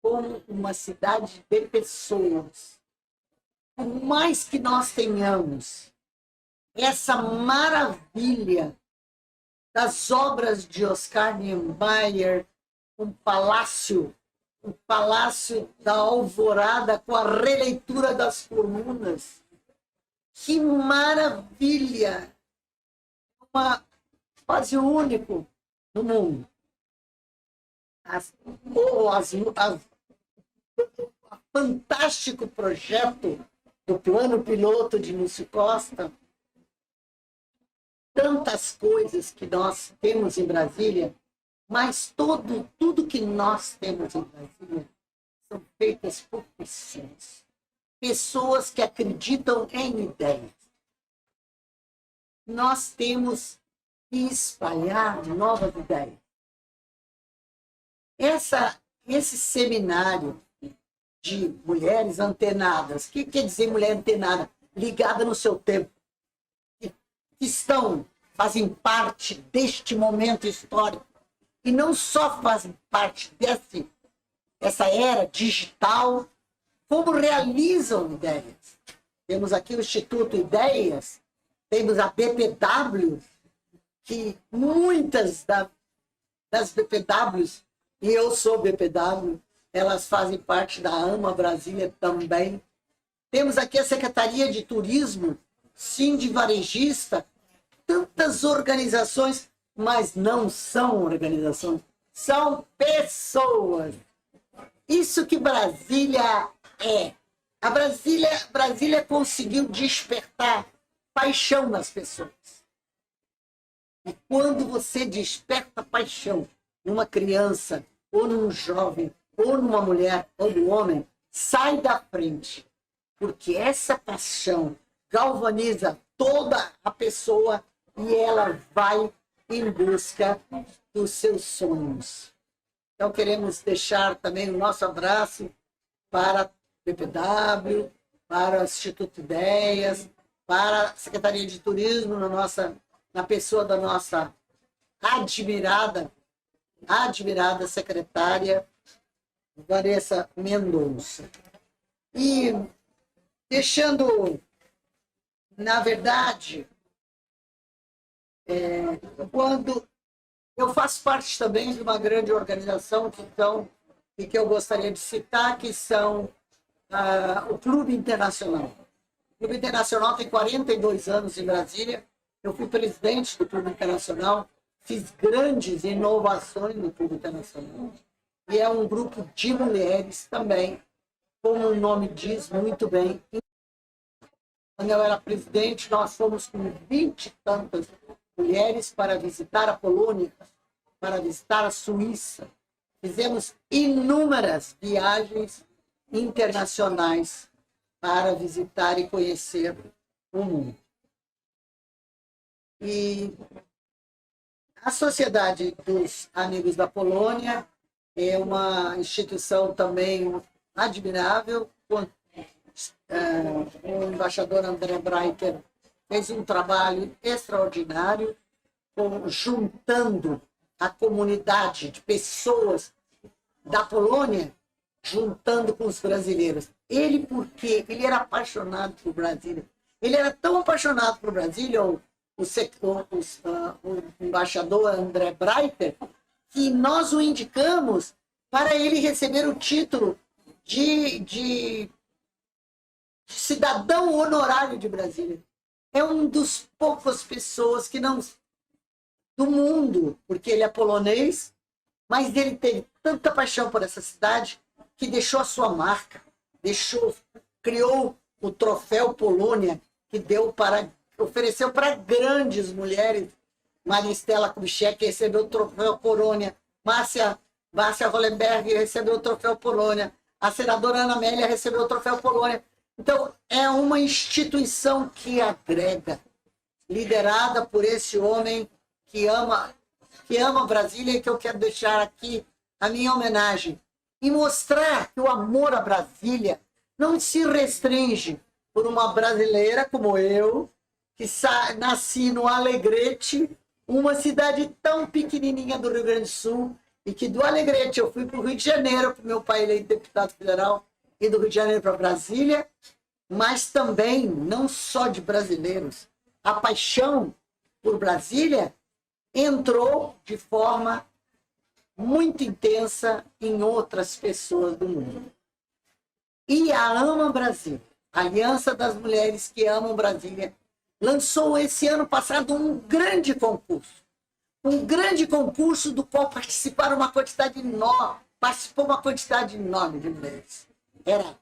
como uma cidade de pessoas. Por mais que nós tenhamos essa maravilha das obras de Oscar Niemeyer, um palácio da Alvorada com a releitura das colunas. Que maravilha! Quase único no mundo. Fantástico projeto do plano piloto de Múcio Costa. Tantas coisas que nós temos em Brasília, mas tudo que nós temos em Brasília são feitas por pessoas. Pessoas que acreditam em ideias. Nós temos que espalhar novas ideias. Esse seminário de mulheres antenadas, o que quer dizer mulher antenada? Ligada no seu tempo. Que fazem parte deste momento histórico. E não só fazem parte dessa era digital, como realizam ideias. Temos aqui o Instituto Ideias, temos a BPW, que muitas das BPWs, e eu sou BPW, elas fazem parte da AMA Brasília também. Temos aqui a Secretaria de Turismo, Sindi Varejista, tantas organizações, mas não são organizações, são pessoas. Isso que Brasília é. A Brasília conseguiu despertar paixão nas pessoas. E quando você desperta paixão numa criança, ou num jovem, ou numa mulher, ou num homem, sai da frente. Porque essa paixão galvaniza toda a pessoa e ela vai em busca dos seus sonhos. Então, queremos deixar também o nosso abraço para a BPW, para o Instituto Ideias, para a Secretaria de Turismo, na pessoa da nossa admirada secretária Vanessa Mendonça. E deixando, na verdade, quando eu faço parte também de uma grande organização que eu gostaria de citar, que são o Clube Internacional. O Clube Internacional tem 42 anos em Brasília. Eu fui presidente do Clube Internacional, fiz grandes inovações no Clube Internacional. E é um grupo de mulheres também, como o nome diz muito bem. Quando eu era presidente, nós fomos com 20 e tantas mulheres para visitar a Polônia, para visitar a Suíça. Fizemos inúmeras viagens internacionais para visitar e conhecer o mundo. E a Sociedade dos Amigos da Polônia é uma instituição também admirável. O embaixador André Breiter fez um trabalho extraordinário, juntando a comunidade de pessoas da Polônia, juntando com os brasileiros. Porque ele era apaixonado por Brasília. Ele era tão apaixonado por Brasília, o embaixador André Breiter, que nós o indicamos para ele receber o título de cidadão honorário de Brasília. É um dos poucas pessoas que não do mundo, porque ele é polonês, mas ele teve tanta paixão por essa cidade que deixou a sua marca, criou o troféu Polônia, que ofereceu para grandes mulheres. Maria Estela Kubitschek recebeu o troféu Polônia, Márcia Hollenberg recebeu o troféu Polônia, a senadora Ana Amélia recebeu o troféu Polônia. Então, é uma instituição que agrega, liderada por esse homem que ama Brasília, e que eu quero deixar aqui a minha homenagem. E mostrar que o amor a Brasília não se restringe por uma brasileira como eu, que nasci no Alegrete, uma cidade tão pequenininha do Rio Grande do Sul, e que do Alegrete eu fui para o Rio de Janeiro, porque meu pai eleito deputado federal, e do Rio de Janeiro para Brasília, mas também, não só de brasileiros, a paixão por Brasília entrou de forma muito intensa em outras pessoas do mundo. E a AMA Brasília, a Aliança das Mulheres que Amam Brasília, lançou esse ano passado um grande concurso do qual participou uma quantidade enorme de mulheres. Era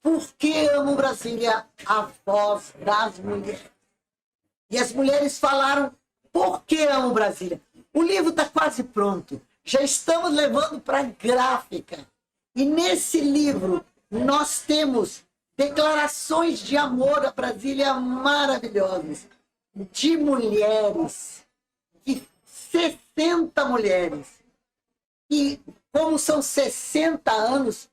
Por que Amo Brasília? A voz das mulheres. E as mulheres falaram: por que amo Brasília? O livro está quase pronto. Já estamos levando para a gráfica. E nesse livro nós temos declarações de amor a Brasília maravilhosas. De mulheres. 60 mulheres. E como são 60 anos,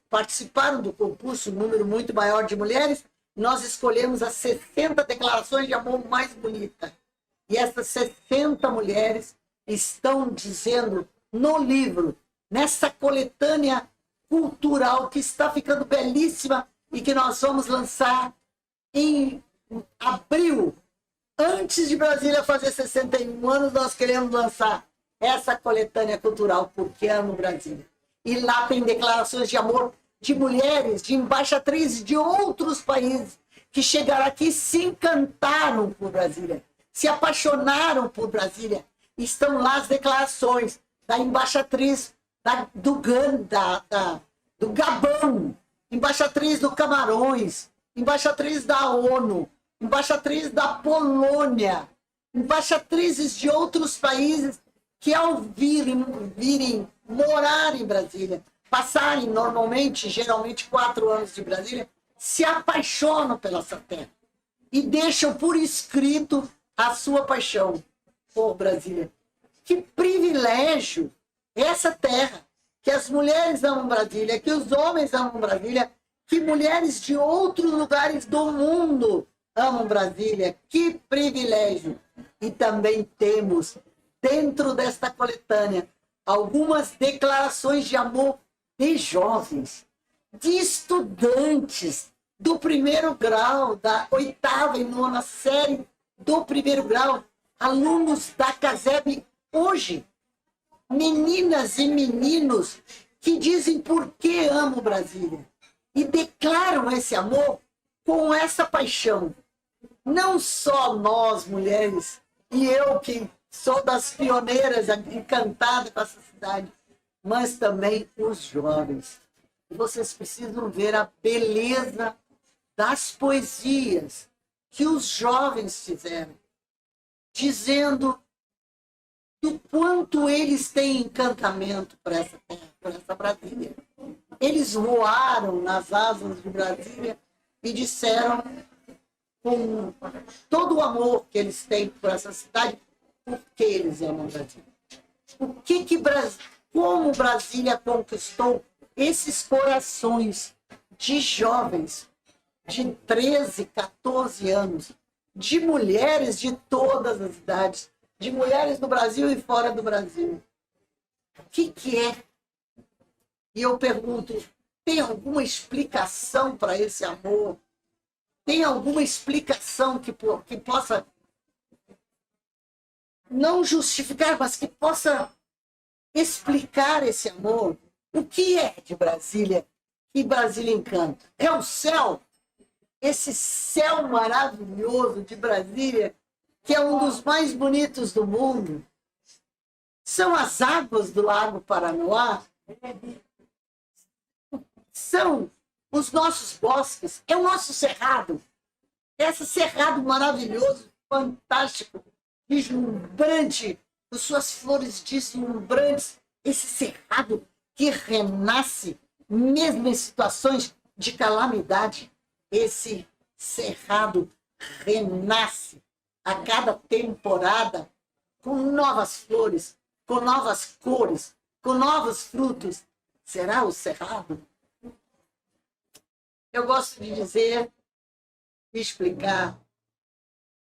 participaram do concurso, um número muito maior de mulheres, nós escolhemos as 60 declarações de amor mais bonitas. E essas 60 mulheres estão dizendo no livro, nessa coletânea cultural que está ficando belíssima e que nós vamos lançar em abril Antes de Brasília fazer 61 anos, nós queremos lançar essa coletânea cultural, Porque Amo Brasília. E lá tem declarações de amor de mulheres, de embaixatrizes de outros países, que chegaram aqui e se encantaram por Brasília, se apaixonaram por Brasília. Estão lá as declarações da embaixatriz do Gabão, embaixatriz do Camarões, embaixatriz da ONU, embaixatriz da Polônia, embaixatrizes de outros países que, ao virem morar em Brasília, passarem normalmente, geralmente 4 anos de Brasília, se apaixonam pela essa terra e deixam por escrito a sua paixão por Brasília. Que privilégio essa terra, que as mulheres amam Brasília, que os homens amam Brasília, que mulheres de outros lugares do mundo amam Brasília. Que privilégio! E também temos, dentro desta coletânea, algumas declarações de amor de jovens, de estudantes do 1º grau, da 8ª e 9ª série do 1º grau, alunos da CASEB hoje, meninas e meninos que dizem por que amo Brasília e declaram esse amor com essa paixão. Não só nós, mulheres, e eu que sou das pioneiras, encantada com essa cidade, mas também os jovens. Vocês precisam ver a beleza das poesias que os jovens fizeram, dizendo do quanto eles têm encantamento por essa terra, por essa Brasília. Eles voaram nas asas de Brasília e disseram, com todo o amor que eles têm por essa cidade, por que eles amam Brasília. Como Brasília conquistou esses corações de jovens de 13, 14 anos, de mulheres de todas as idades, de mulheres no Brasil e fora do Brasil. O que é? E eu pergunto, tem alguma explicação para esse amor? Tem alguma explicação que possa não justificar, mas que possa explicar esse amor? O que é de Brasília que Brasília encanta? É o céu? Esse céu maravilhoso de Brasília, que é um dos mais bonitos do mundo? São as águas do Lago Paranoá? São os nossos bosques? É o nosso cerrado? Esse cerrado maravilhoso, fantástico, deslumbrante, com suas flores deslumbrantes, esse cerrado que renasce mesmo em situações de calamidade. Esse cerrado renasce a cada temporada com novas flores, com novas cores, com novos frutos. Será o cerrado? Eu gosto de dizer, de explicar,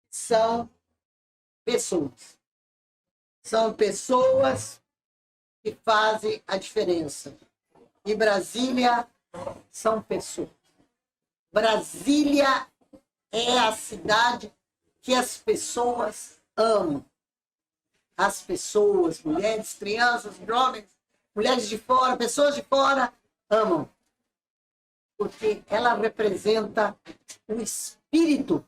são pessoas. São pessoas que fazem a diferença. E Brasília são pessoas. Brasília é a cidade que as pessoas amam. As pessoas, mulheres, crianças, jovens, mulheres de fora, pessoas de fora, amam. Porque ela representa o espírito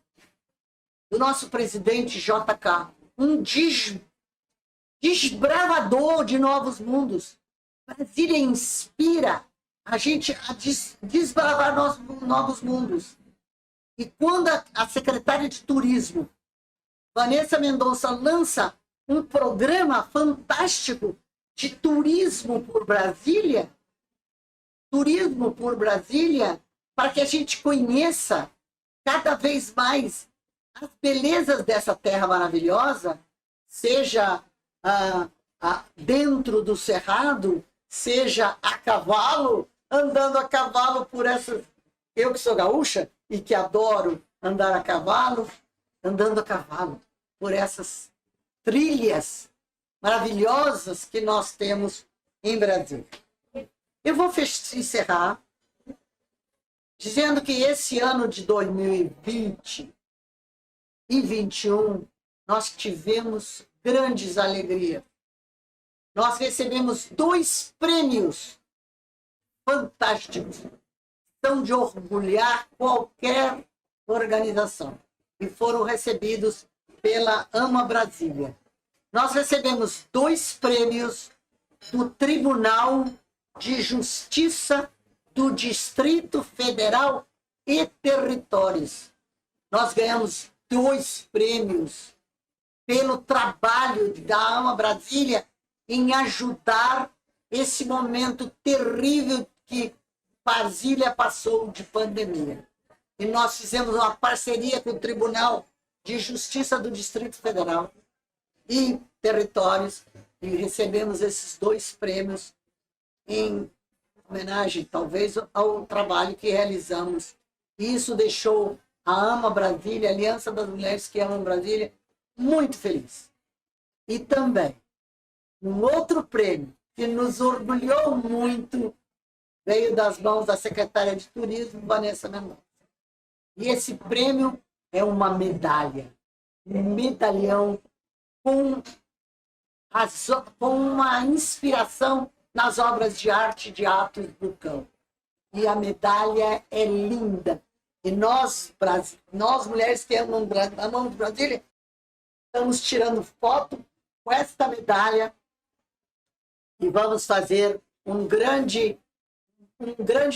do nosso presidente JK, um desbravador de novos mundos. Brasília inspira a gente a desbravar novos mundos. E quando a secretária de Turismo, Vanessa Mendonça, lança um programa fantástico de turismo por Brasília, para que a gente conheça cada vez mais as belezas dessa terra maravilhosa, seja dentro do cerrado, seja a cavalo, andando a cavalo por essas... Eu que sou gaúcha e que adoro andar a cavalo, andando a cavalo por essas trilhas maravilhosas que nós temos em Brasília. Eu vou encerrar dizendo que esse ano de 2020 e 21, nós tivemos grandes alegrias. Nós recebemos 2 prêmios fantásticos. São de orgulhar qualquer organização. E foram recebidos pela AMA Brasília. Nós recebemos 2 prêmios do Tribunal de Justiça do Distrito Federal e Territórios. Nós ganhamos 2 prêmios pelo trabalho da AMA Brasília em ajudar esse momento terrível que Brasília passou de pandemia. E nós fizemos uma parceria com o Tribunal de Justiça do Distrito Federal e Territórios e recebemos esses 2 prêmios em homenagem, talvez, ao trabalho que realizamos. E isso deixou a AMA Brasília, a Aliança das Mulheres que Amam Brasília, muito feliz. E também, um outro prêmio que nos orgulhou muito veio das mãos da secretária de Turismo, Vanessa Mendonça. E esse prêmio é uma medalha, um medalhão com uma inspiração nas obras de arte de Atos Bucão. E a medalha é linda. E nós mulheres que amamos Brasília, estamos tirando foto com esta medalha e vamos fazer um grande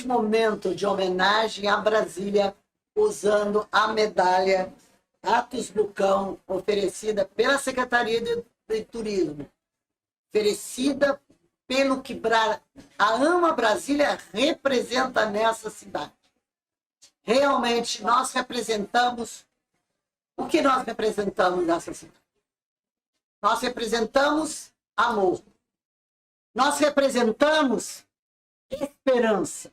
momento de homenagem a Brasília usando a medalha Atos Bucão, oferecida pela Secretaria de Turismo, oferecida pelo que a AMA Brasília representa nessa cidade. Realmente, nós representamos... O que nós representamos nessa cidade? Nós representamos amor. Nós representamos esperança.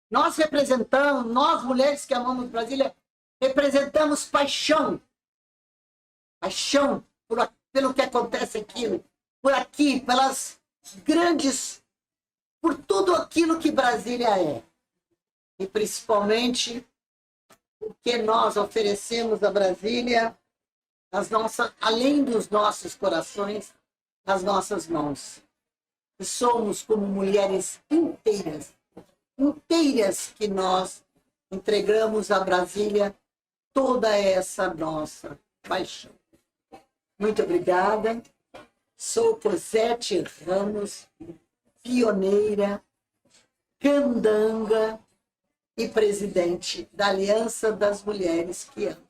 Nós representamos, nós mulheres que amamos Brasília, representamos paixão. Paixão pelo que acontece por aqui, pelas grandes, por tudo aquilo que Brasília é. E principalmente o que nós oferecemos a Brasília, além dos nossos corações, as nossas mãos. E somos como mulheres inteiras que nós entregamos a Brasília toda essa nossa paixão. Muito obrigada. Sou Cosete Ramos, pioneira, candanga e presidente da Aliança das Mulheres que Amam.